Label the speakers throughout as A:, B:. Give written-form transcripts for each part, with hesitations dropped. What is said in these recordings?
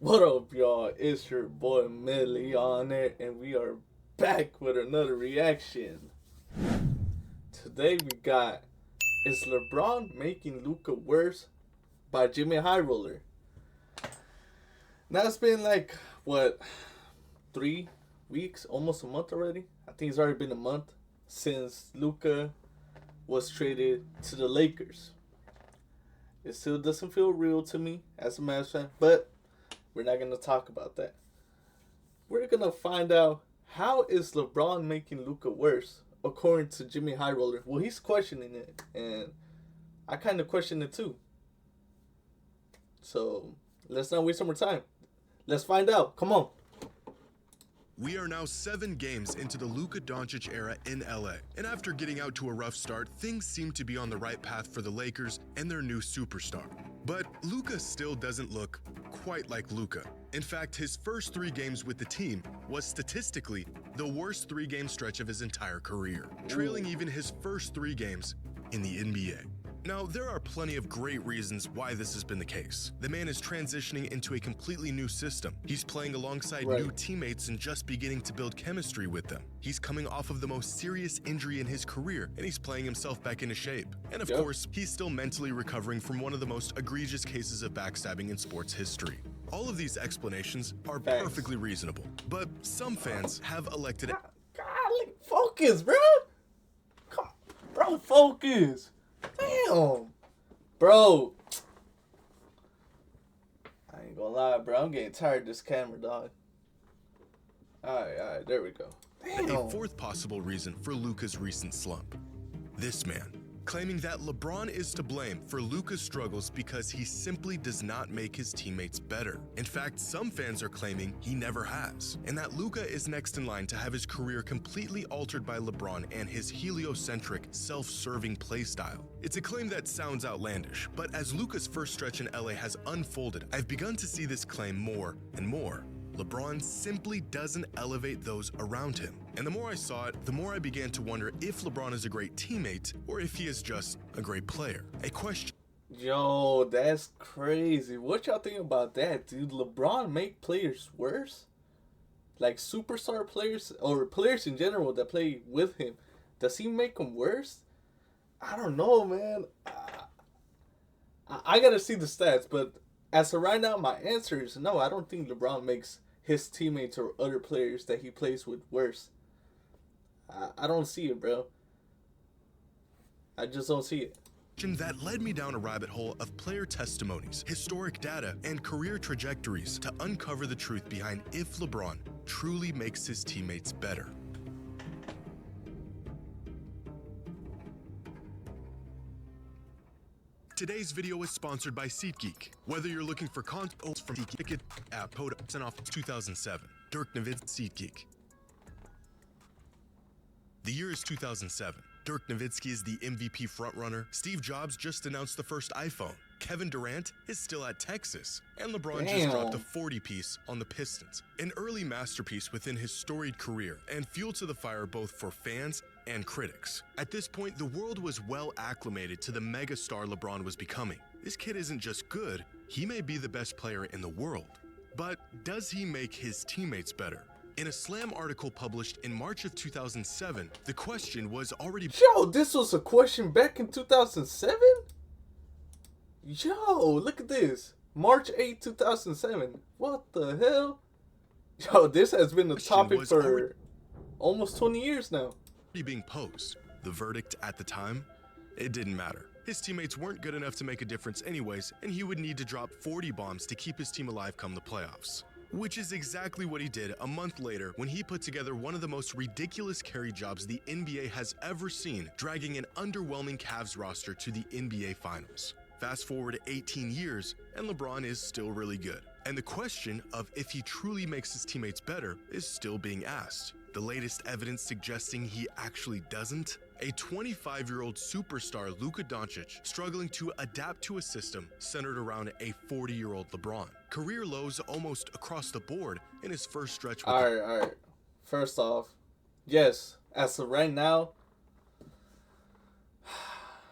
A: What up, y'all? It's your boy Millie on it, and we are back with another reaction. Today we got Is LeBron Making Luka Worse by Jimmy High Roller. Now it's been like, what, 3 weeks, almost a month already? I think it's already been a month since Luka was traded to the Lakers. It still doesn't feel real to me as a Mavs fan, but we're not going to talk about that. We're going to find out how is LeBron making Luka worse according to Jimmy High Roller. Well, he's questioning it, and I kind of question it too. So let's not waste some more time. Let's find out. Come on.
B: We are now 7 games into the Luka Doncic era in LA, and after getting out to a rough start, things seem to be on the right path for the Lakers and their new superstar. But Luka still doesn't look quite like Luka. In fact, his first 3 games with the team was statistically the worst 3-game stretch of his entire career, trailing even his first 3 games in the NBA. Now, there are plenty of great reasons why this has been the case. The man is transitioning into a completely new system. He's playing alongside new teammates and just beginning to build chemistry with them. He's coming off of the most serious injury in his career, and he's playing himself back into shape. And of course, he's still mentally recovering from one of the most egregious cases of backstabbing in sports history. All of these explanations are perfectly reasonable, but some fans have elected it.
A: Golly, focus, bro. Come on, bro, focus. Damn. Bro. I ain't gonna lie, bro. I'm getting tired of this camera, dog. Alright, there we go. Damn.
B: A fourth possible reason for Luka's recent slump. This man, claiming that LeBron is to blame for Luka's struggles because he simply does not make his teammates better. In fact, some fans are claiming he never has, and that Luka is next in line to have his career completely altered by LeBron and his heliocentric, self-serving play style. It's a claim that sounds outlandish, but as Luka's first stretch in LA has unfolded, I've begun to see this claim more and more. LeBron simply doesn't elevate those around him. And the more I saw it, the more I began to wonder if LeBron is a great teammate or if he is just a great player. A question.
A: Yo, that's crazy. What y'all think about that, dude? LeBron make players worse? Like superstar players or players in general that play with him. Does he make them worse? I don't know, man. I gotta see the stats, but as of right now, my answer is no. I don't think LeBron makes his teammates or other players that he plays with worse. I don't see it, bro. I just don't see it.
B: That led me down a rabbit hole of player testimonies, historic data, and career trajectories to uncover the truth behind if LeBron truly makes his teammates better. Today's video is sponsored by SeatGeek. Whether you're looking for content from SeatGeek app, code sent off 2007. Dirk Nowitzki, SeatGeek. The year is 2007. Dirk Nowitzki is the MVP frontrunner. Steve Jobs just announced the first iPhone. Kevin Durant is still at Texas. And LeBron just dropped a 40-piece on the Pistons. An early masterpiece within his storied career and fuel to the fire both for fans and critics. At this point, the world was well acclimated to the megastar LeBron was becoming. This kid isn't just good, he may be the best player in the world. But does he make his teammates better? In a Slam article published in March of 2007, the question was already...
A: Yo, this was a question back in 2007? Yo, look at this. March 8, 2007. What the hell? Yo, this has been a topic for almost 20 years now.
B: Being posed. The verdict at the time? It didn't matter. His teammates weren't good enough to make a difference anyways, and he would need to drop 40 bombs to keep his team alive come the playoffs. Which is exactly what he did a month later when he put together one of the most ridiculous carry jobs the NBA has ever seen, dragging an underwhelming Cavs roster to the NBA Finals. Fast forward 18 years, and LeBron is still really good. And the question of if he truly makes his teammates better is still being asked. The latest evidence suggesting he actually doesn't? A 25-year-old superstar Luka Doncic struggling to adapt to a system centered around a 40-year-old LeBron. Career lows almost across the board in his first stretch.
A: All right. First off, yes, as of right now,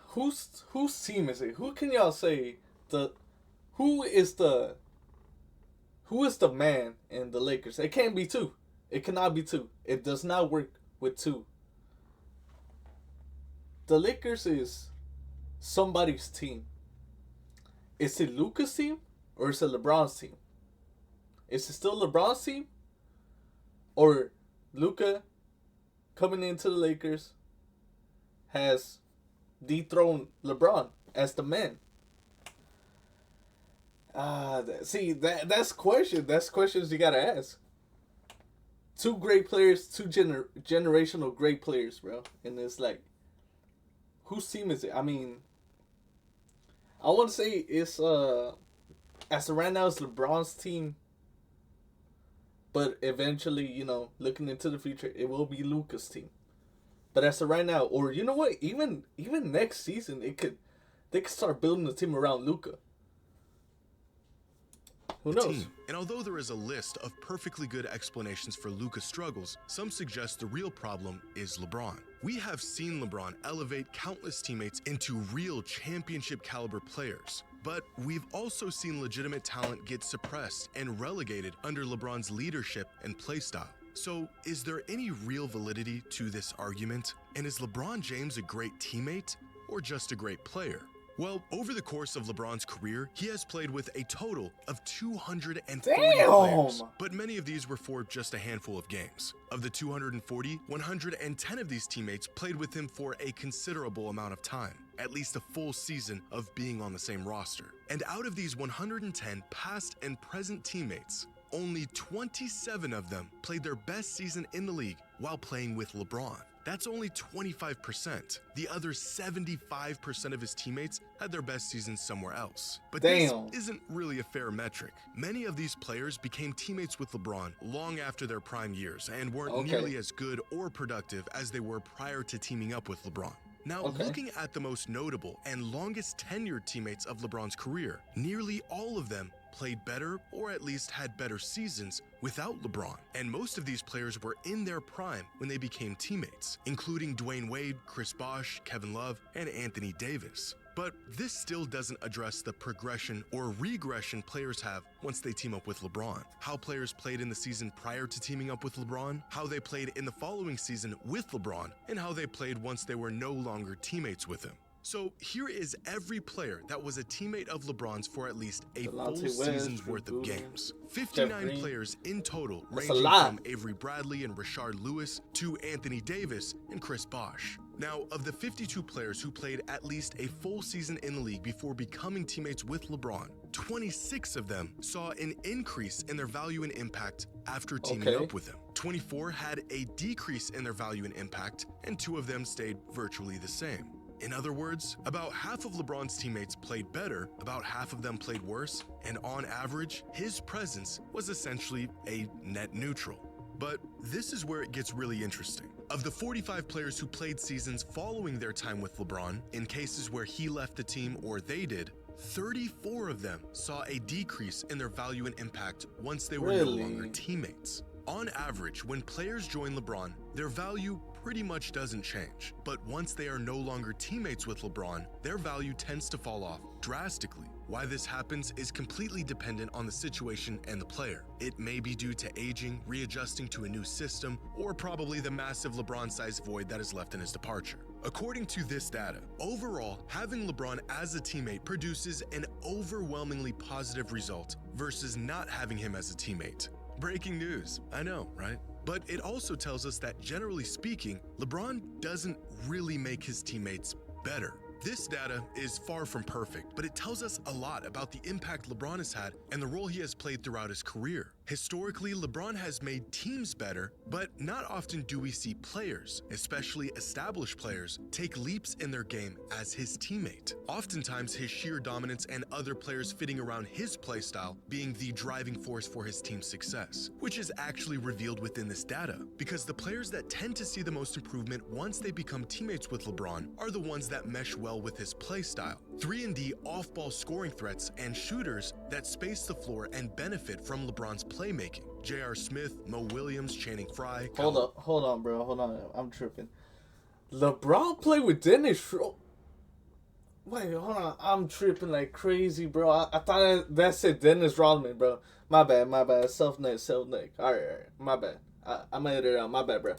A: whose team is it? Who can y'all say who is the who is the man in the Lakers? It can't be two. It cannot be two. It does not work with two. The Lakers is somebody's team. Is it Luka's team or is it LeBron's team? Is it still LeBron's team? Or Luka coming into the Lakers has dethroned LeBron as the man? That's question. That's questions you gotta ask. Two great players, two generational great players, bro. And it's like, whose team is it? I mean, I want to say it's as of right now it's LeBron's team. But eventually, you know, looking into the future, it will be Luka's team. But as of right now, or you know what, even next season, they could start building the team around Luka. Who knows? Team.
B: And although there is a list of perfectly good explanations for Luka's struggles, some suggest the real problem is LeBron. We have seen LeBron elevate countless teammates into real championship caliber players. But we've also seen legitimate talent get suppressed and relegated under LeBron's leadership and play style. So, is there any real validity to this argument? And is LeBron James a great teammate or just a great player? Well, over the course of LeBron's career, he has played with a total of 240 players, but many of these were for just a handful of games. Of the 240, 110 of these teammates played with him for a considerable amount of time, at least a full season of being on the same roster. And out of these 110 past and present teammates, only 27 of them played their best season in the league while playing with LeBron. That's only 25%. The other 75% of his teammates had their best season somewhere else. But this isn't really a fair metric. Many of these players became teammates with LeBron long after their prime years and weren't nearly as good or productive as they were prior to teaming up with LeBron. Now, looking at the most notable and longest tenured teammates of LeBron's career, nearly all of them played better or at least had better seasons without LeBron. And most of these players were in their prime when they became teammates, including Dwayne Wade, Chris Bosh, Kevin Love, and Anthony Davis. But this still doesn't address the progression or regression players have once they team up with LeBron. How players played in the season prior to teaming up with LeBron, how they played in the following season with LeBron, and how they played once they were no longer teammates with him. So here is every player that was a teammate of LeBron's for at least a full season's worth of games. 59 players in total, ranging from Avery Bradley and Rashard Lewis to Anthony Davis and Chris Bosh. Now, of the 52 players who played at least a full season in the league before becoming teammates with LeBron, 26 of them saw an increase in their value and impact after teaming up with him. 24 had a decrease in their value and impact, and 2 of them stayed virtually the same. In other words, about half of LeBron's teammates played better, about half of them played worse, and on average, his presence was essentially a net neutral. But this is where it gets really interesting. Of the 45 players who played seasons following their time with LeBron, in cases where he left the team or they did, 34 of them saw a decrease in their value and impact once they were no longer teammates. On average, when players join LeBron, their value pretty much doesn't change. But once they are no longer teammates with LeBron, their value tends to fall off drastically. Why this happens is completely dependent on the situation and the player. It may be due to aging, readjusting to a new system, or probably the massive LeBron-sized void that is left in his departure. According to this data, overall, having LeBron as a teammate produces an overwhelmingly positive result versus not having him as a teammate. Breaking news, I know, right? But it also tells us that, generally speaking, LeBron doesn't really make his teammates better. This data is far from perfect, but it tells us a lot about the impact LeBron has had and the role he has played throughout his career. Historically, LeBron has made teams better, but not often do we see players, especially established players, take leaps in their game as his teammate. Oftentimes, his sheer dominance and other players fitting around his playstyle being the driving force for his team's success, which is actually revealed within this data, because the players that tend to see the most improvement once they become teammates with LeBron are the ones that mesh well with his playstyle. 3-and-D off-ball scoring threats and shooters that space the floor and benefit from LeBron's playmaking. J.R. Smith, Mo Williams, Channing Frye.
A: Hold on, bro. Hold on. I'm tripping. LeBron played with Dennis Schroeder. Wait, hold on. I'm tripping like crazy, bro. I thought that said Dennis Rodman, bro. My bad. Self-neck. Alright. My bad. I made it out. My bad, bro.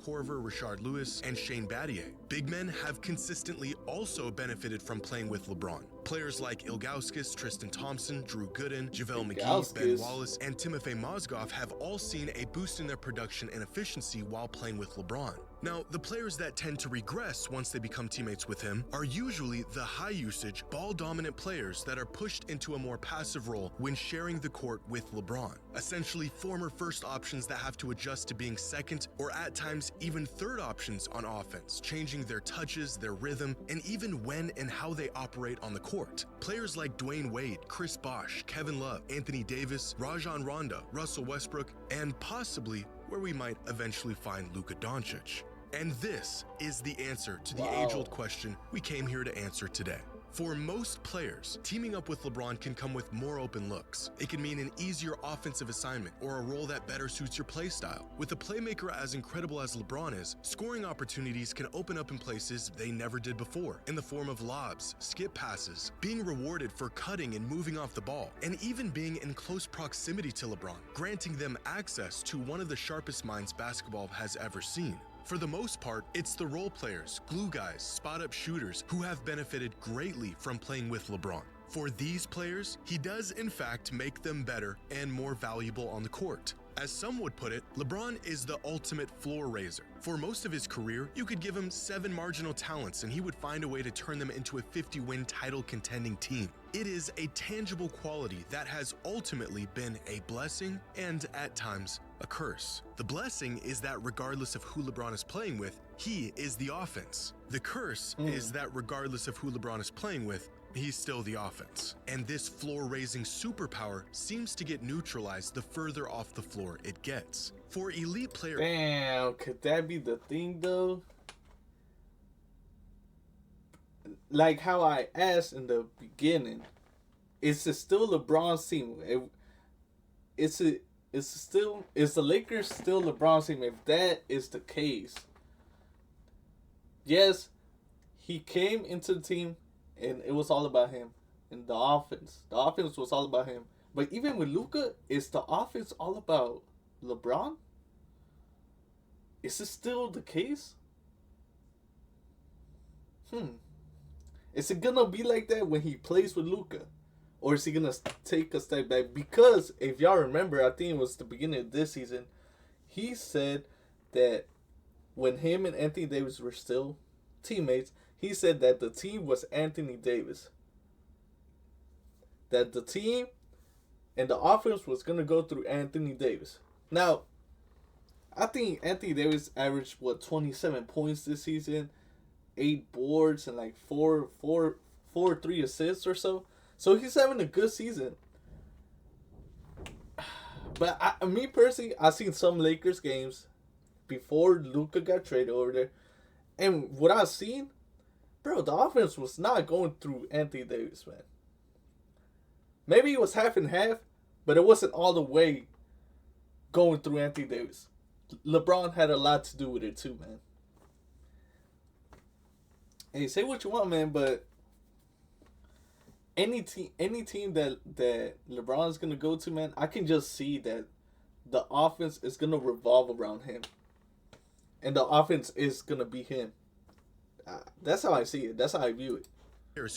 B: Corver, Rashard Lewis, and Shane Battier. Big men have consistently also benefited from playing with LeBron. Players like Ilgauskas, Tristan Thompson, Drew Gooden, JaVale McGee, Ben Wallace, and Timofey Mozgov have all seen a boost in their production and efficiency while playing with LeBron. Now, the players that tend to regress once they become teammates with him are usually the high-usage, ball-dominant players that are pushed into a more passive role when sharing the court with LeBron. Essentially, former first options that have to adjust to being second or at times even third options on offense, changing their touches, their rhythm, and even when and how they operate on the court. Players like Dwayne Wade, Chris Bosh, Kevin Love, Anthony Davis, Rajon Rondo, Russell Westbrook, and possibly where we might eventually find Luka Doncic. And this is the answer to the age-old question we came here to answer today. For most players, teaming up with LeBron can come with more open looks. It can mean an easier offensive assignment or a role that better suits your play style. With a playmaker as incredible as LeBron is, scoring opportunities can open up in places they never did before, in the form of lobs, skip passes, being rewarded for cutting and moving off the ball, and even being in close proximity to LeBron, granting them access to one of the sharpest minds basketball has ever seen. For the most part, it's the role players, glue guys, spot-up shooters who have benefited greatly from playing with LeBron. For these players, he does in fact make them better and more valuable on the court. As some would put it, LeBron is the ultimate floor raiser. For most of his career, you could give him 7 marginal talents and he would find a way to turn them into a 50-win title contending team. It is a tangible quality that has ultimately been a blessing and, at times, a curse. The blessing is that regardless of who LeBron is playing with, he is the offense. The curse is that regardless of who LeBron is playing with, he's still the offense. And this floor-raising superpower seems to get neutralized the further off the floor it gets. For elite players...
A: Damn, could that be the thing, though? Like how I asked in the beginning, is it still LeBron's team? Is the Lakers still LeBron's team? If that is the case, yes, he came into the team and it was all about him. And the offense was all about him. But even with Luka, is the offense all about LeBron? Is it still the case? Is it gonna be like that when he plays with Luka? Or is he gonna take a step back? Because if y'all remember, I think it was the beginning of this season, he said that when him and Anthony Davis were still teammates, he said that the team was Anthony Davis. That the team and the offense was gonna go through Anthony Davis. Now, I think Anthony Davis averaged 27 points this season, 8 boards and like 4 3 assists or so. So he's having a good season. But me personally, I've seen some Lakers games before Luka got traded over there, and what I've seen, bro, the offense was not going through Anthony Davis, man. Maybe it was half and half, but it wasn't all the way going through Anthony Davis. LeBron had a lot to do with it too, man. Hey, say what you want, man, but any team that LeBron's gonna go to, man, I can just see that the offense is gonna revolve around him, and the offense is gonna be him. That's how I see it. That's how I view it.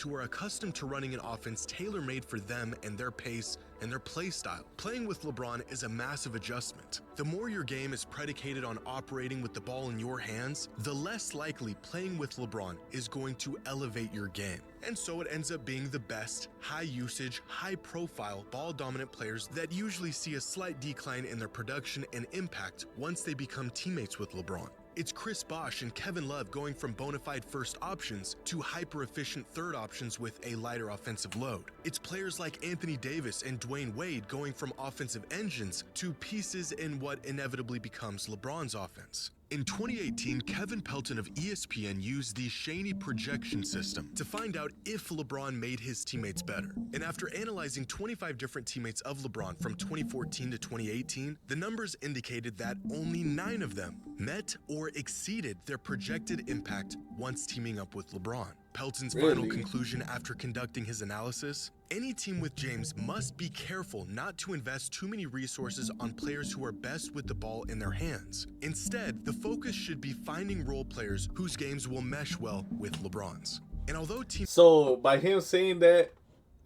B: Who are accustomed to running an offense tailor-made for them and their pace and their play style. Playing with LeBron is a massive adjustment. The more your game is predicated on operating with the ball in your hands, the less likely playing with LeBron is going to elevate your game. And so it ends up being the best, high-usage, high-profile, ball-dominant players that usually see a slight decline in their production and impact once they become teammates with LeBron. It's Chris Bosh and Kevin Love going from bona fide first options to hyper-efficient third options with a lighter offensive load. It's players like Anthony Davis and Dwayne Wade going from offensive engines to pieces in what inevitably becomes LeBron's offense. In 2018, Kevin Pelton of ESPN used the Shaney projection system to find out if LeBron made his teammates better. And after analyzing 25 different teammates of LeBron from 2014 to 2018, the numbers indicated that only 9 of them met or exceeded their projected impact once teaming up with LeBron. Pelton's final conclusion after conducting his analysis: any team with James must be careful not to invest too many resources on players who are best with the ball in their hands. Instead, the focus should be finding role players whose games will mesh well with LeBron's. And although
A: So by him saying that,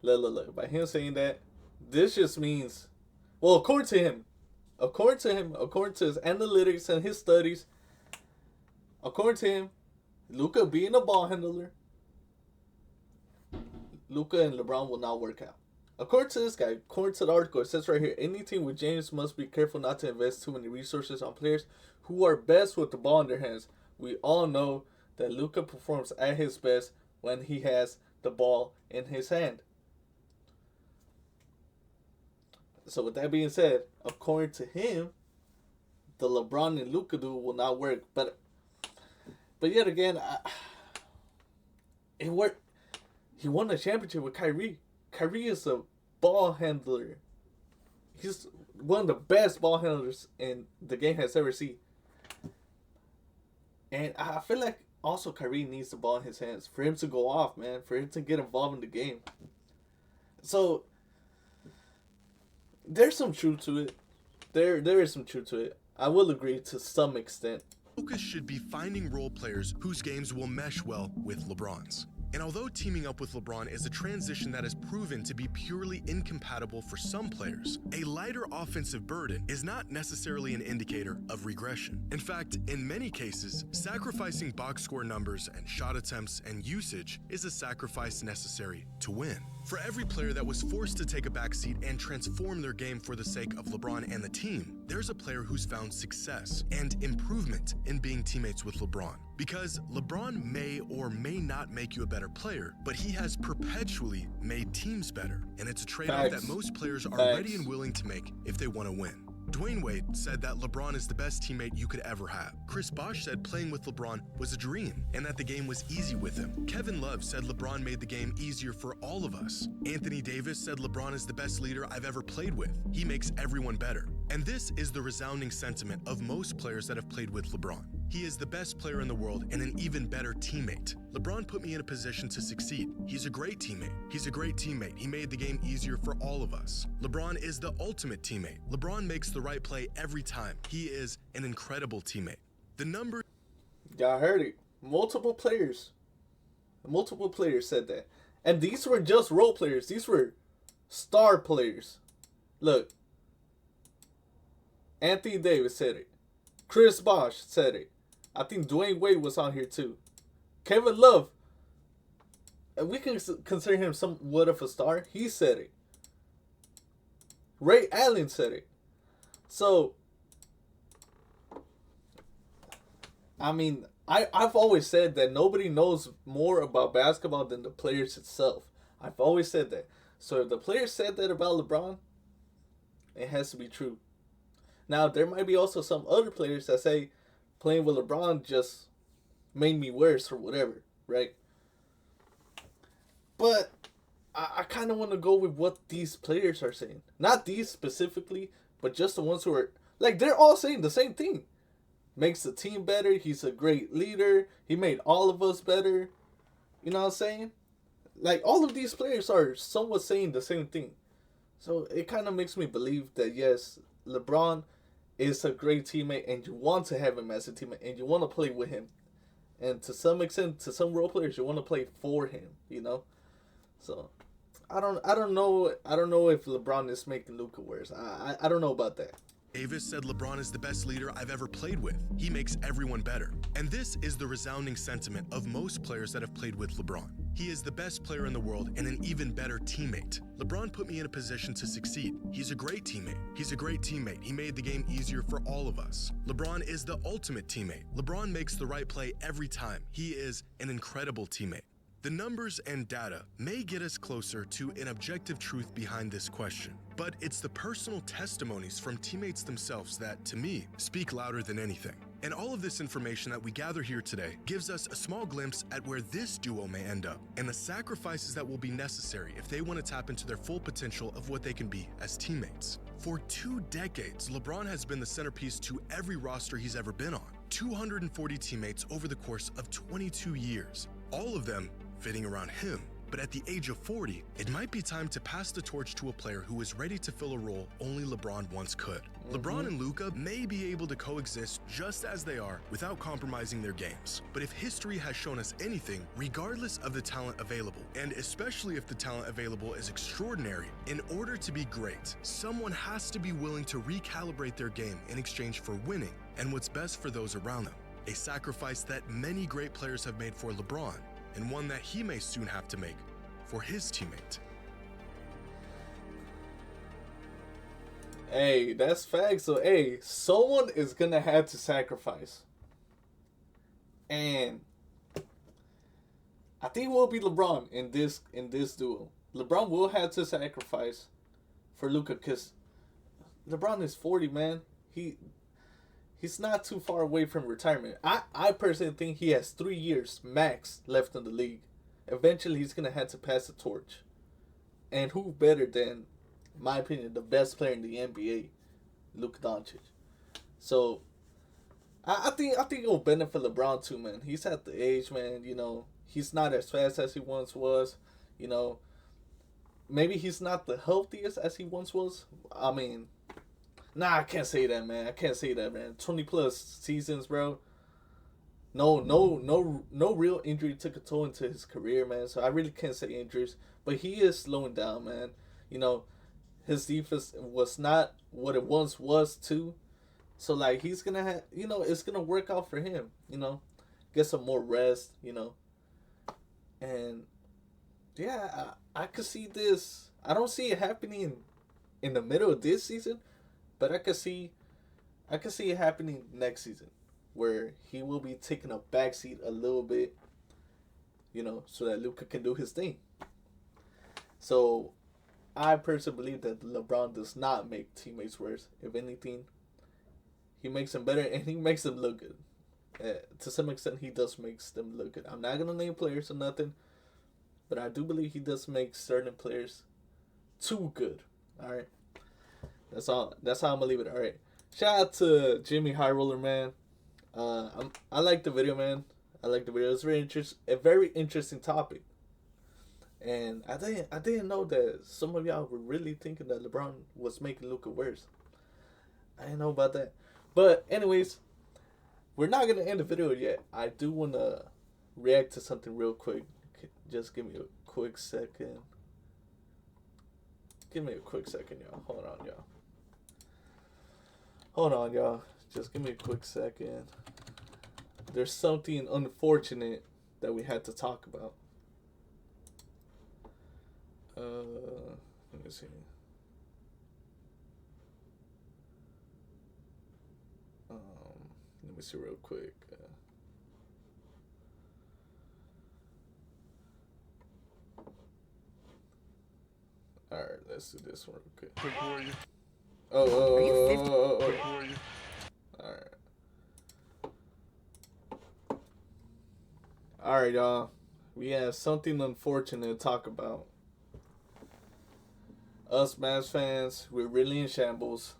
A: by him saying that, this just means, well, according to him, according to his analytics and his studies, according to him, Luka being a ball handler, Luka and LeBron will not work out. According to this guy, according to the article, it says right here, any team with James must be careful not to invest too many resources on players who are best with the ball in their hands. We all know that Luka performs at his best when he has the ball in his hand. So with that being said, according to him, the LeBron and Luka duo will not work. But yet again, it worked. He won a championship with Kyrie. Kyrie is a ball handler. He's one of the best ball handlers in the game has ever seen. And I feel like also Kyrie needs the ball in his hands for him to go off, man. For him to get involved in the game. So there's some truth to it. There is some truth to it. I will agree to some extent.
B: Focus should be finding role players whose games will mesh well with LeBron's. And although teaming up with LeBron is a transition that has proven to be purely incompatible for some players, a lighter offensive burden is not necessarily an indicator of regression. In fact, in many cases, sacrificing box score numbers and shot attempts and usage is a sacrifice necessary to win. For every player that was forced to take a backseat and transform their game for the sake of LeBron and the team, there's a player who's found success and improvement in being teammates with LeBron. Because LeBron may or may not make you a better player, but he has perpetually made teams better. And it's a trade-off that most players are ready and willing to make if they want to win. Dwayne Wade said that LeBron is the best teammate you could ever have. Chris Bosh said playing with LeBron was a dream and that the game was easy with him. Kevin Love said LeBron made the game easier for all of us. Anthony Davis said LeBron is the best leader I've ever played with. He makes everyone better. And this is the resounding sentiment of most players that have played with LeBron. He is the best player in the world and an even better teammate. LeBron put me in a position to succeed. He's a great teammate. He's a great teammate. He made the game easier for all of us. LeBron is the ultimate teammate. LeBron makes the right play every time. He is an incredible teammate. The number...
A: Y'all heard it. Multiple players said that. And these were just role players. These were star players. Look. Anthony Davis said it. Chris Bosh said it. I think Dwayne Wade was on here too. Kevin Love, we can consider him somewhat of a star. He said it. Ray Allen said it. So, I mean, I've always said that nobody knows more about basketball than the players itself. I've always said that. So if the players said that about LeBron, it has to be true. Now, there might be also some other players that say playing with LeBron just made me worse or whatever, right? But I kind of want to go with what these players are saying. Not these specifically, but just the ones who are, like, they're all saying the same thing. Makes the team better. He's a great leader. He made all of us better. You know what I'm saying? Like, all of these players are somewhat saying the same thing. So it kind of makes me believe that, yes, LeBron is a great teammate and you want to have him as a teammate and you want to play with him. And to some extent, to some role players, you want to play for him, you know? So I don't know if LeBron is making Luka worse. I don't know about that.
B: Davis said LeBron is the best leader I've ever played with. He makes everyone better. And this is the resounding sentiment of most players that have played with LeBron. He is the best player in the world and an even better teammate. LeBron put me in a position to succeed. He's a great teammate. He's a great teammate. He made the game easier for all of us. LeBron is the ultimate teammate. LeBron makes the right play every time. He is an incredible teammate. The numbers and data may get us closer to an objective truth behind this question, but it's the personal testimonies from teammates themselves that, to me, speak louder than anything. And all of this information that we gather here today gives us a small glimpse at where this duo may end up and the sacrifices that will be necessary if they want to tap into their full potential of what they can be as teammates. For 2 decades, LeBron has been the centerpiece to every roster he's ever been on. 240 teammates over the course of 22 years, all of them fitting around him. But at the age of 40, it might be time to pass the torch to a player who is ready to fill a role only LeBron once could. LeBron and Luka may be able to coexist just as they are without compromising their games. But if history has shown us anything, regardless of the talent available, and especially if the talent available is extraordinary, in order to be great, someone has to be willing to recalibrate their game in exchange for winning and what's best for those around them. A sacrifice that many great players have made for LeBron, and one that he may soon have to make for his teammate.
A: Hey, that's facts. So, hey, someone is gonna have to sacrifice, and I think it will be LeBron in this duo. LeBron will have to sacrifice for Luka because LeBron is 40, man. He's not too far away from retirement. I personally think he has 3 years max left in the league. Eventually, he's going to have to pass the torch. And who better than, in my opinion, the best player in the NBA, Luka Doncic. So, I think it will benefit LeBron too, man. He's at the age, man, you know, he's not as fast as he once was. You know, maybe he's not the healthiest as he once was. I mean, nah, I can't say that, man. 20 plus seasons, bro. No real injury took a toll into his career, man. So I really can't say injuries, but he is slowing down, man. You know, his defense was not what it once was too. So like he's gonna have, you know, it's gonna work out for him. You know, get some more rest. You know, and yeah, I could see this. I don't see it happening in the middle of this season. But I could see it happening next season, where he will be taking a backseat a little bit, you know, so that Luka can do his thing. So, I personally believe that LeBron does not make teammates worse. If anything, he makes them better and he makes them look good. To some extent, he does make them look good. I'm not gonna name players or nothing, but I do believe he does make certain players too good. All right. That's all. That's how I'm gonna leave it. All right. Shout out to Jimmy High Roller, man. I like the video, man. I like the video. It's a very interesting topic. And I didn't know that some of y'all were really thinking that LeBron was making Luka worse. I didn't know about that. But anyways, we're not gonna end the video yet. I do wanna react to something real quick. Just give me a quick second. Give me a quick second, y'all. Hold on, y'all. Just give me a quick second. There's something unfortunate that we had to talk about. Let me see. Let me see real quick. All right, let's do this one real quick.
C: Quick warrior.
A: Oh.
C: Quick warrior.
A: All right, y'all. We have something unfortunate to talk about. Us Mavs fans, we're really in shambles.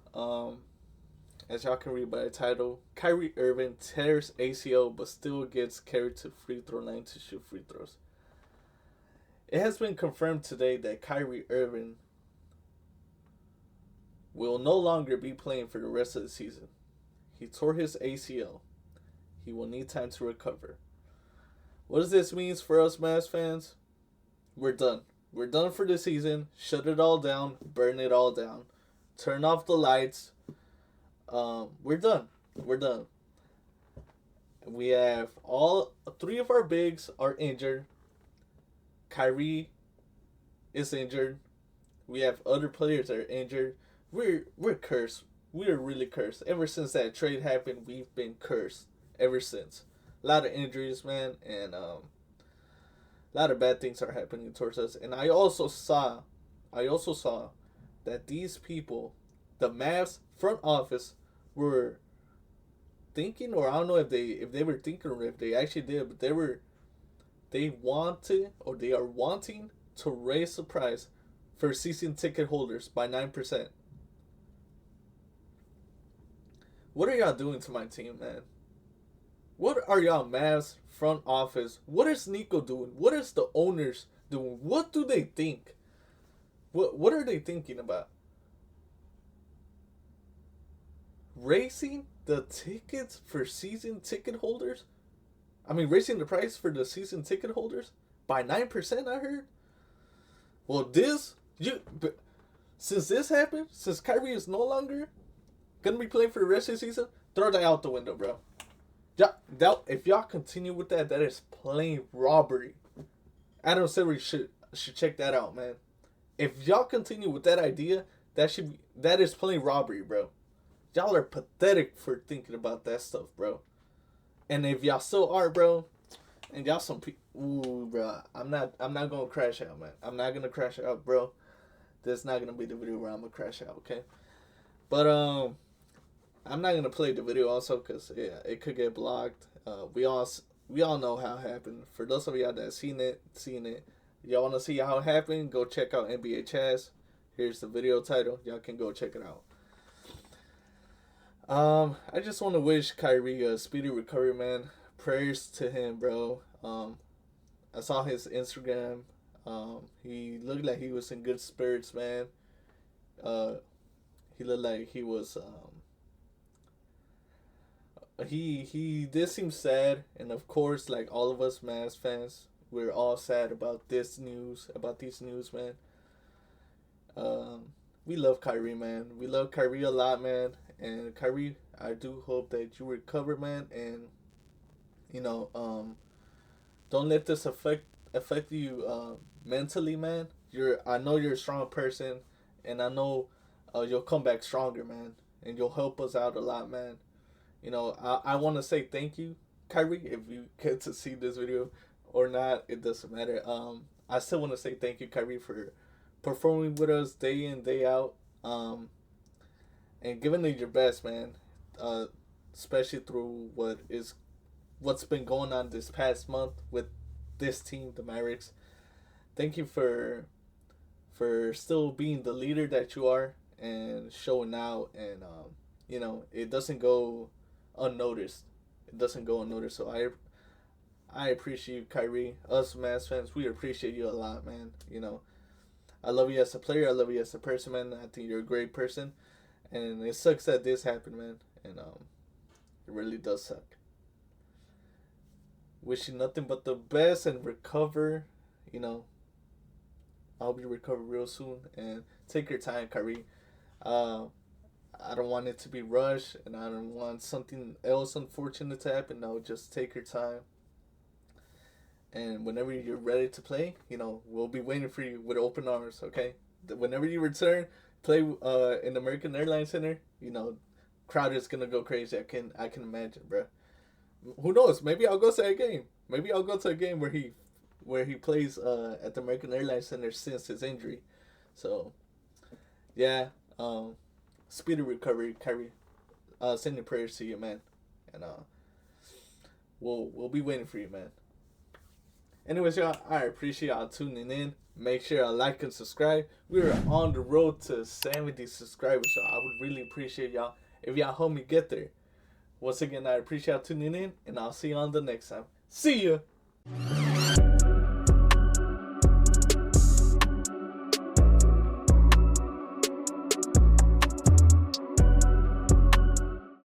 A: As y'all can read by the title, Kyrie Irving tears ACL but still gets carried to free throw line to shoot free throws. It has been confirmed today that Kyrie Irving will no longer be playing for the rest of the season. He tore his ACL. He will need time to recover. What does this mean for us Mavs fans? We're done. We're done for the season. Shut it all down. Burn it all down. Turn off the lights. We're done. We're done. We have all 3 of our bigs are injured. Kyrie is injured. We have other players that are injured. We're cursed. We're really cursed. Ever since that trade happened, we've been cursed. Ever since. A lot of injuries, man, and a lot of bad things are happening towards us. And I also saw that these people, the Mavs front office, were thinking, or I don't know if they were thinking or if they actually did, but they wanted or they are wanting to raise the price for season ticket holders by 9%. What are y'all doing to my team, man? What are y'all Mavs front office? What is Nico doing? What is the owners doing? What do they think? What are they thinking about? Raising the tickets for season ticket holders? I mean, raising the price for the season ticket holders by 9%, I heard. Well, since this happened, since Kyrie is no longer gonna be playing for the rest of the season, throw that out the window, bro. If y'all continue with that, that is plain robbery. Adam Silver should check that out, man. If y'all continue with that idea, that is plain robbery, bro. Y'all are pathetic for thinking about that stuff, bro. And if y'all still are, bro, and y'all some people, ooh, bro, I'm not gonna crash out, man. I'm not gonna crash out, bro. This is not gonna be the video where I'm gonna crash out, okay? But I'm not gonna play the video also because it could get blocked. We all know how it happened. For those of y'all that seen it, y'all wanna see how it happened? Go check out NBA Chaz. Here's the video title. Y'all can go check it out. I just want to wish Kyrie a speedy recovery, man. Prayers to him, bro. I saw his Instagram. He looked like he was in good spirits, man. He looked like he was. He did seem sad, and of course, like all of us Mavs fans, we're all sad about these news, man. We love Kyrie, man. We love Kyrie a lot, man. And Kyrie, I do hope that you recover, man. And don't let this affect you mentally, man. I know you're a strong person, and I know you'll come back stronger, man. And you'll help us out a lot, man. I want to say thank you, Kyrie. If you get to see this video or not, it doesn't matter. I still want to say thank you, Kyrie, for performing with us day in, day out. And giving it your best, man. Especially through what's been going on this past month with this team, the Mavericks. Thank you for still being the leader that you are and showing out, and it doesn't go unnoticed. So I appreciate you, Kyrie. Us Mavs fans, we appreciate you a lot, man. I love you as a player. I love you as a person, man. I think you're a great person. And it sucks that this happened, man. And it really does suck. Wish you nothing but the best and recover. I hope you recover real soon. And take your time, Kyrie. I don't want it to be rushed, and I don't want something else unfortunate to happen. No, just take your time. And whenever you're ready to play, we'll be waiting for you with open arms, okay? Whenever you return, play in the American Airlines Center, crowd is gonna go crazy. I can imagine, bro. Who knows? Maybe I'll go to a game. Maybe I'll go to a game where he plays at the American Airlines Center since his injury. So, yeah. Speedy recovery, Kyrie. Sending prayers to you, man. And we'll be waiting for you, man. Anyways, y'all, I appreciate y'all tuning in. Make sure y'all like and subscribe. We're on the road to 70 subscribers, so I would really appreciate y'all if y'all help me get there. Once again, I appreciate y'all tuning in, and I'll see you on the next time. See ya!